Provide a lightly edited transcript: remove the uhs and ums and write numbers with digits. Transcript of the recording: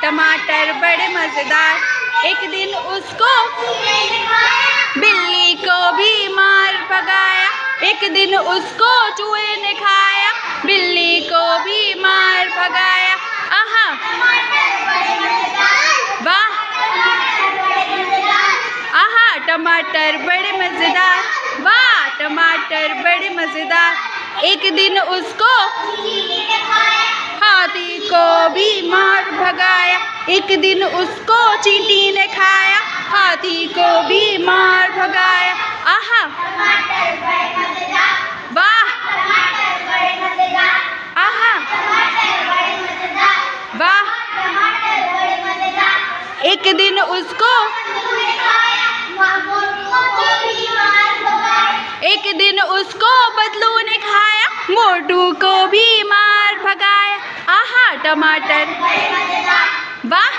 टमाटर बड़े मजेदार। एक दिन उसको बिल्ली को भी मार भगाया। एक दिन उसको चूहे ने खाया, बिल्ली को भी मार भगाया। आहा वाह, आहा टमाटर बड़े मजेदार, वाह टमाटर बड़े मजेदार। एक दिन उसको हाथी को भी मार भगाया। एक दिन उसको चींटी ने खाया, हाथी को भी मार भगाया। आहा वाह, आहा वाह। एक दिन उसको बदलू ने खाया, मोटू को भी मार भगाया। आहा टमाटर वाह,